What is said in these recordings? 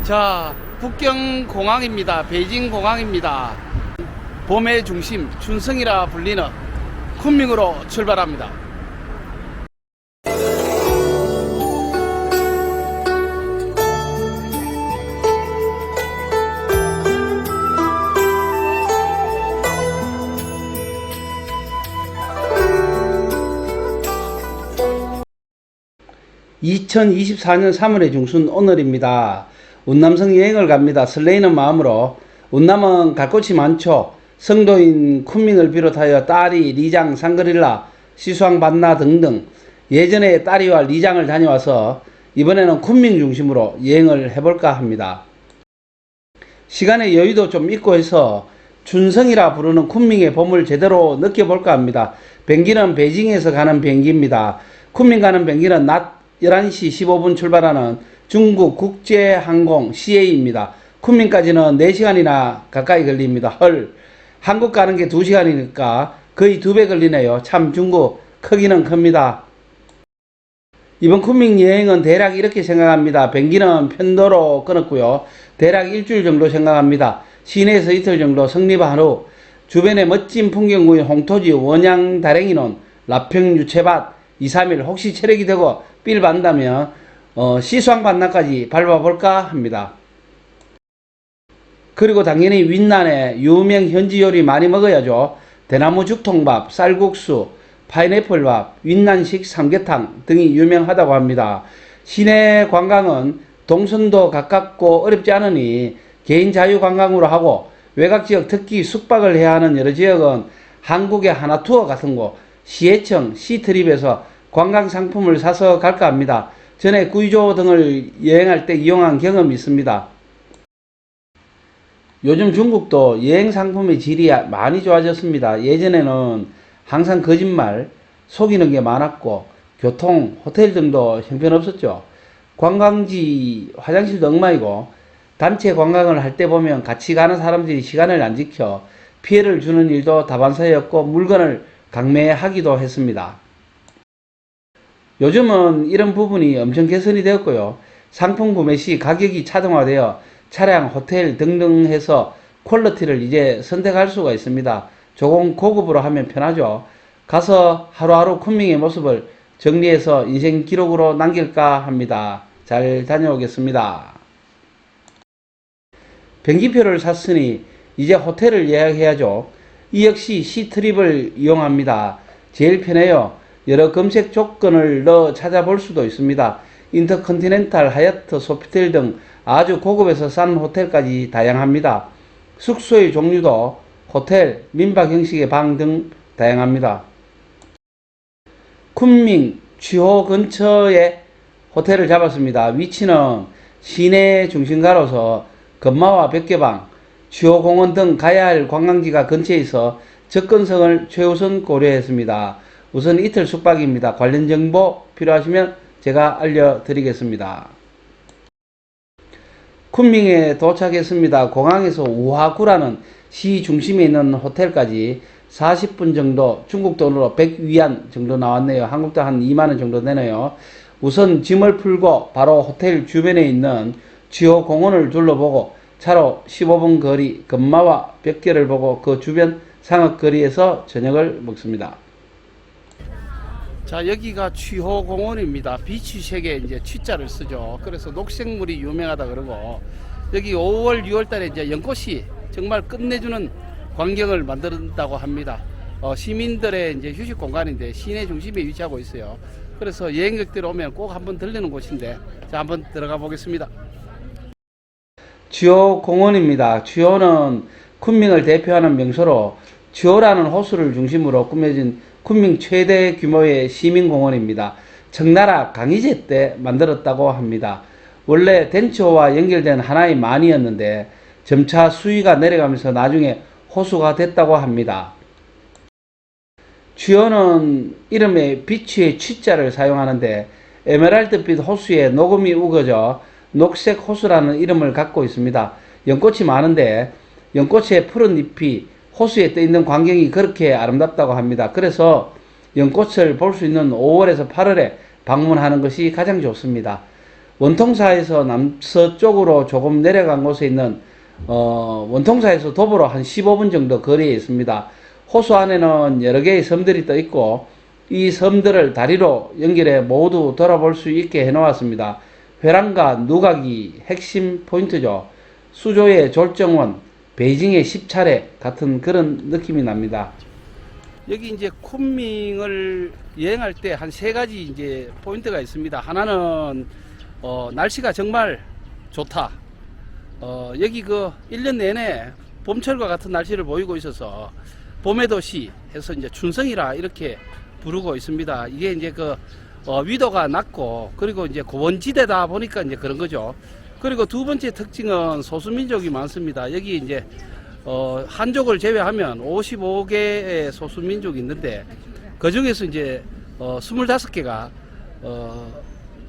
자, 북경공항입니다. 베이징공항입니다. 봄의 중심 춘성이라 불리는 쿤밍으로 출발합니다. (2024년 3월의) 중순 오늘입니다. 운남성 여행을 갑니다. 설레이는 마음으로. 운남은 갈 곳이 많죠. 성도인 쿤밍을 비롯하여 따리, 리장, 상그릴라, 시수항, 반나 등등. 예전에 따리와 리장을 다녀와서 이번에는 쿤밍 중심으로 여행을 해볼까 합니다. 시간의 여유도 좀 있고 해서 춘성이라 부르는 쿤밍의 봄을 제대로 느껴볼까 합니다. 비행기는 베이징에서 가는 비행기입니다. 쿤밍 가는 비행기는 낮 11시 15분 출발하는 중국 국제항공 CA입니다. 쿤밍까지는 4시간이나 가까이 걸립니다. 헐, 한국 가는 게 2시간이니까 거의 2배 걸리네요. 참 중국 크기는 큽니다. 이번 쿤밍 여행은 대략 이렇게 생각합니다. 비행기는 편도로 끊었고요. 대략 일주일 정도 생각합니다. 시내에서 이틀 정도, 성리반 후 주변에 멋진 풍경구인 홍토지, 원양, 다랭이논, 라평, 유채밭 2, 3일 혹시 체력이 되고 삘 반다면 시수항 반나까지 밟아볼까 합니다. 그리고 당연히 윈난에 유명 현지 요리 많이 먹어야죠. 대나무 죽통밥, 쌀국수, 파인애플밥, 윈난식 삼계탕 등이 유명하다고 합니다. 시내 관광은 동선도 가깝고 어렵지 않으니 개인 자유관광으로 하고, 외곽지역 특히 숙박을 해야 하는 여러 지역은 한국의 하나투어 같은 곳, 시혜청, 시트립에서 관광상품을 사서 갈까 합니다. 전에 구이조 등을 여행할 때 이용한 경험이 있습니다. 요즘 중국도 여행상품의 질이 많이 좋아졌습니다. 예전에는 항상 거짓말, 속이는 게 많았고 교통, 호텔 등도 형편없었죠. 관광지, 화장실도 엉망이고, 단체 관광을 할 때 보면 같이 가는 사람들이 시간을 안 지켜 피해를 주는 일도 다반사였고 물건을 강매하기도 했습니다. 요즘은 이런 부분이 엄청 개선이 되었고요. 상품 구매 시 가격이 차등화되어 차량, 호텔 등등 해서 퀄리티를 이제 선택할 수가 있습니다. 조금 고급으로 하면 편하죠. 가서 하루하루 쿤밍의 모습을 정리해서 인생 기록으로 남길까 합니다. 잘 다녀오겠습니다. 비행기표를 샀으니 이제 호텔을 예약해야죠. 이 역시 시트립을 이용합니다. 제일 편해요. 여러 검색 조건을 넣어 찾아볼 수도 있습니다. 인터컨티넨탈, 하얏트, 소피텔 등 아주 고급에서 싼 호텔까지 다양합니다. 숙소의 종류도 호텔, 민박 형식의 방 등 다양합니다. 쿤밍 취호 근처에 호텔을 잡았습니다. 위치는 시내 중심가로서 금마와 백계방, 취호공원 등 가야 할 관광지가 근처에 있어 접근성을 최우선 고려했습니다. 우선 이틀 숙박입니다. 관련 정보 필요하시면 제가 알려드리겠습니다. 쿤밍에 도착했습니다. 공항에서 우하구라는 시 중심에 있는 호텔까지 40분 정도, 중국 돈으로 100위안 정도 나왔네요. 한국 돈 한 2만원 정도 되네요. 우선 짐을 풀고 바로 호텔 주변에 있는 주요 공원을 둘러보고 차로 15분 거리 금마와 벽계를 보고 그 주변 상업거리에서 저녁을 먹습니다. 자, 여기가 취호공원입니다. 비취색에 이제 취자를 쓰죠. 그래서 녹색물이 유명하다 그러고, 여기 5월, 6월 달에 이제 연꽃이 정말 끝내주는 광경을 만든다고 합니다. 시민들의 이제 휴식 공간인데 시내 중심에 위치하고 있어요. 그래서 여행객들 오면 꼭 한번 들르는 곳인데, 자, 한번 들어가 보겠습니다. 취호공원입니다. 취호는 쿤밍을 대표하는 명소로 취호라는 호수를 중심으로 꾸며진 쿤밍 최대 규모의 시민공원입니다. 청나라 강희제 때 만들었다고 합니다. 원래 덴초와 연결된 하나의 만이었는데 점차 수위가 내려가면서 나중에 호수가 됐다고 합니다. 취호는 이름에 비취의 취자를 사용하는데 에메랄드빛 호수에 녹음이 우거져 녹색 호수라는 이름을 갖고 있습니다. 연꽃이 많은데 연꽃의 푸른 잎이 호수에 떠있는 광경이 그렇게 아름답다고 합니다. 그래서 연꽃을 볼 수 있는 5월에서 8월에 방문하는 것이 가장 좋습니다. 원통사에서 남서쪽으로 조금 내려간 곳에 있는 원통사에서 도보로 한 15분 정도 거리에 있습니다. 호수 안에는 여러 개의 섬들이 떠 있고 이 섬들을 다리로 연결해 모두 돌아볼 수 있게 해놓았습니다. 회랑과 누각이 핵심 포인트죠. 수조의 졸정원, 베이징의 10차례 같은 그런 느낌이 납니다. 여기 이제 쿤밍을 여행할 때 한 세 가지 이제 포인트가 있습니다. 하나는 날씨가 정말 좋다. 여기 그 1년 내내 봄철과 같은 날씨를 보이고 있어서 봄의 도시 해서 이제 춘성이라 이렇게 부르고 있습니다. 이게 이제 그 위도가 낮고 그리고 이제 고원지대다 보니까 이제 그런 거죠. 그리고 두 번째 특징은 소수민족이 많습니다. 여기 이제 한족을 제외하면 55개의 소수민족이 있는데 그 중에서 이제 25개가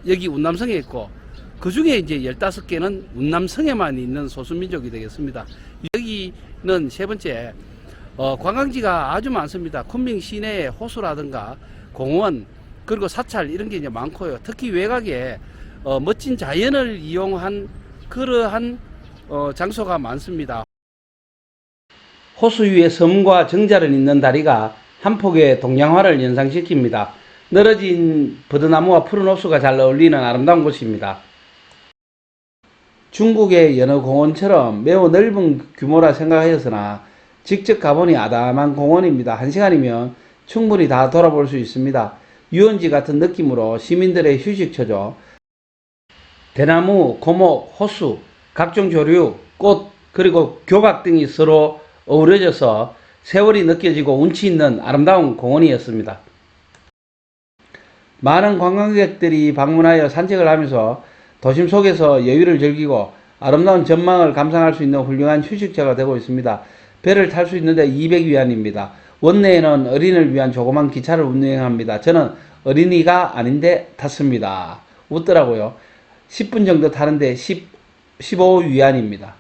여기 운남성에 있고 그 중에 이제 15개는 운남성에만 있는 소수민족이 되겠습니다. 여기는 세 번째 관광지가 아주 많습니다. 쿤밍 시내에 호수라든가 공원 그리고 사찰 이런 게 이제 많고요. 특히 외곽에 멋진 자연을 이용한 그러한 장소가 많습니다. 호수 위에 섬과 정자를 잇는 다리가 한 폭의 동양화를 연상시킵니다. 늘어진 버드나무와 푸른 호수가 잘 어울리는 아름다운 곳입니다. 중국의 여느 공원처럼 매우 넓은 규모라 생각하였으나 직접 가보니 아담한 공원입니다. 1시간이면 충분히 다 돌아볼 수 있습니다. 유원지 같은 느낌으로 시민들의 휴식처죠. 대나무, 고목, 호수, 각종 조류, 꽃, 그리고 교각 등이 서로 어우러져서 세월이 느껴지고 운치 있는 아름다운 공원이었습니다. 많은 관광객들이 방문하여 산책을 하면서 도심 속에서 여유를 즐기고 아름다운 전망을 감상할 수 있는 훌륭한 휴식처가 되고 있습니다. 배를 탈 수 있는데 200위안입니다. 원내에는 어린이를 위한 조그만 기차를 운행합니다. 저는 어린이가 아닌데 탔습니다. 웃더라고요. 10분 정도 타는데 15위안입니다.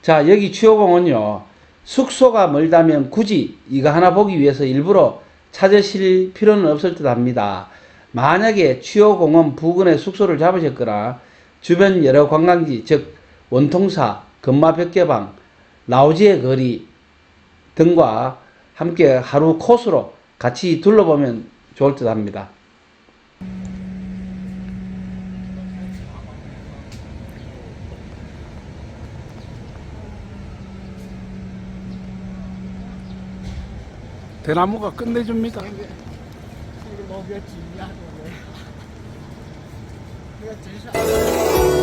자, 여기 추요공원요. 숙소가 멀다면 굳이 이거 하나 보기 위해서 일부러 찾으실 필요는 없을 듯 합니다. 만약에 추요공원 부근에 숙소를 잡으셨거나 주변 여러 관광지, 즉 원통사, 금마벽계방, 라오지의 거리 등과 함께 하루 코스로 같이 둘러보면 좋을 듯 합니다. 대나무가 끝내줍니다.这个老表挤压着我，这个真是。